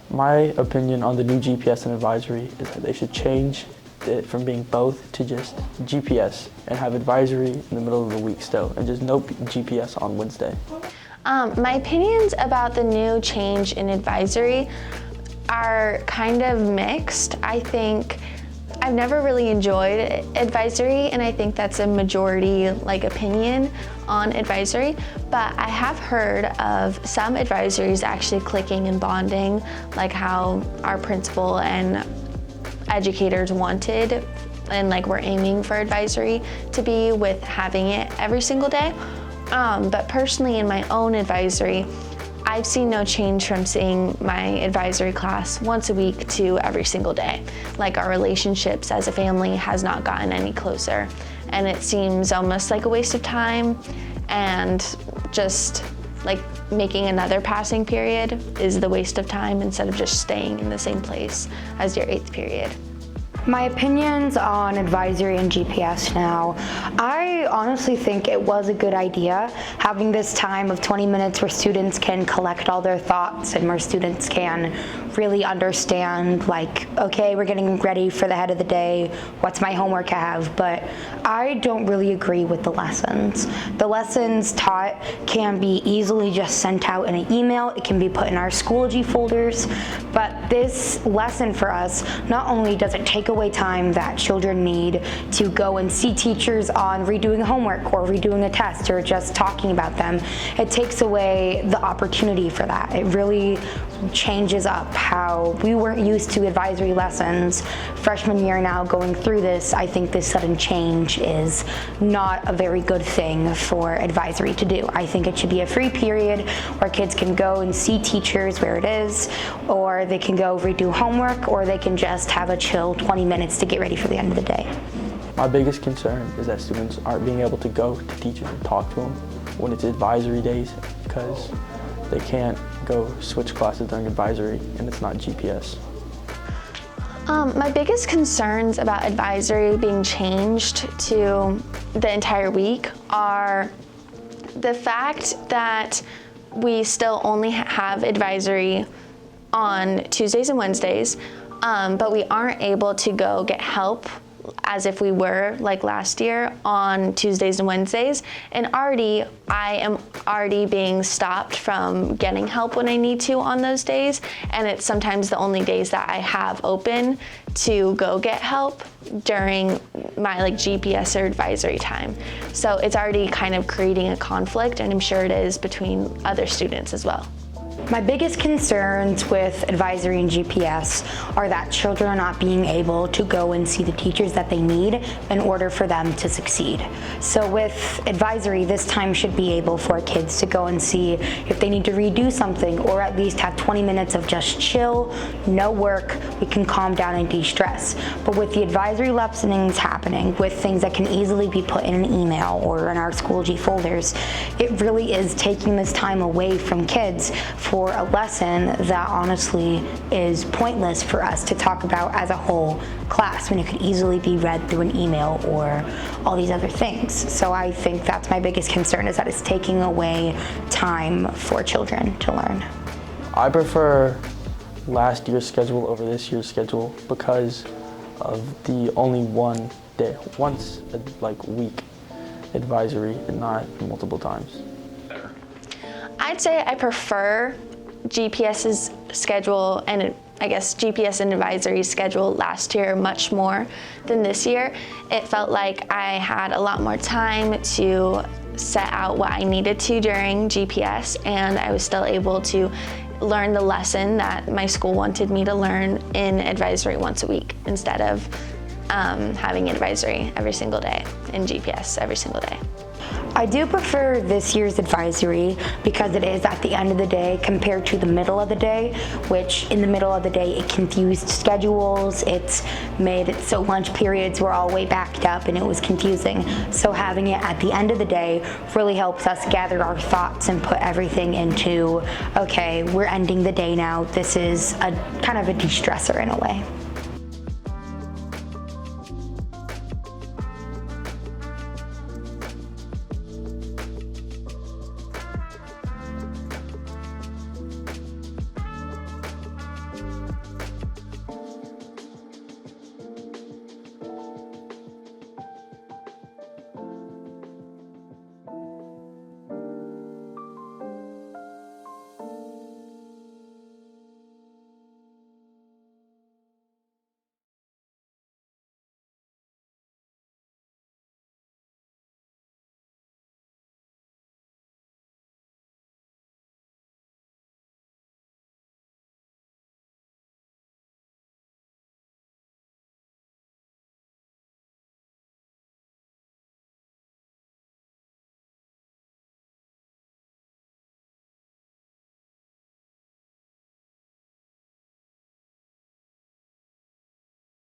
My opinion on the new GPS and advisory is that they should change it from being both to just GPS and have advisory in the middle of the week still, and just no GPS on Wednesday. My opinions about the new change in advisory are kind of mixed. I think I've never really enjoyed advisory, and I think that's a majority opinion on advisory, but I have heard of some advisories actually clicking and bonding, like how our principal and educators wanted, and we're aiming for advisory to be, with having it every single day. But personally, in my own advisory, I've seen no change from seeing my advisory class once a week to every single day. Our relationships as a family has not gotten any closer, and it seems almost like a waste of time, and just making another passing period is the waste of time instead of just staying in the same place as your 8th period. My opinions on advisory and GPS now. I honestly think it was a good idea having this time of 20 minutes where students can collect all their thoughts and where students can really understand, okay, we're getting ready for the head of the day, what's my homework I have, but I don't really agree with the lessons. The lessons taught can be easily just sent out in an email, it can be put in our Schoology folders, but this lesson for us, not only does it take away time that children need to go and see teachers on redoing homework or redoing a test or just talking about them, it takes away the opportunity for that. It really changes up how we weren't used to advisory lessons. Freshman year now going through this, I think this sudden change is not a very good thing for advisory to do. I think it should be a free period where kids can go and see teachers where it is, or they can go redo homework, or they can just have a chill 20 minutes to get ready for the end of the day. My biggest concern is that students aren't being able to go to teachers and talk to them when it's advisory days, because they can't go switch classes during advisory and it's not GPS. My biggest concerns about advisory being changed to the entire week are the fact that we still only have advisory on Tuesdays and Wednesdays, but we aren't able to go get help as if we were last year on Tuesdays and Wednesdays. And I am already being stopped from getting help when I need to on those days. And it's sometimes the only days that I have open to go get help during my GPS or advisory time. So it's already kind of creating a conflict, and I'm sure it is between other students as well. My biggest concerns with advisory and GPS are that children are not being able to go and see the teachers that they need in order for them to succeed. So with advisory, this time should be able for kids to go and see if they need to redo something, or at least have 20 minutes of just chill, no work, we can calm down and de-stress. But with the advisory lessons happening, with things that can easily be put in an email or in our Schoology folders, it really is taking this time away from kids for a lesson that honestly is pointless for us to talk about as a whole class, when it could easily be read through an email or all these other things. So I think that's my biggest concern, is that it's taking away time for children to learn. I prefer last year's schedule over this year's schedule because of the only one day, once a week advisory, and not multiple times. I'd say I prefer GPS's schedule, and I guess GPS and advisory schedule last year much more than this year. It felt like I had a lot more time to set out what I needed to during GPS, and I was still able to learn the lesson that my school wanted me to learn in advisory once a week, instead of having advisory every single day and GPS every single day. I do prefer this year's advisory because it is at the end of the day compared to the middle of the day, which in the middle of the day it confused schedules, it's made it so lunch periods were all way backed up and it was confusing. So having it at the end of the day really helps us gather our thoughts and put everything into, okay, we're ending the day now, this is a kind of a de-stressor in a way.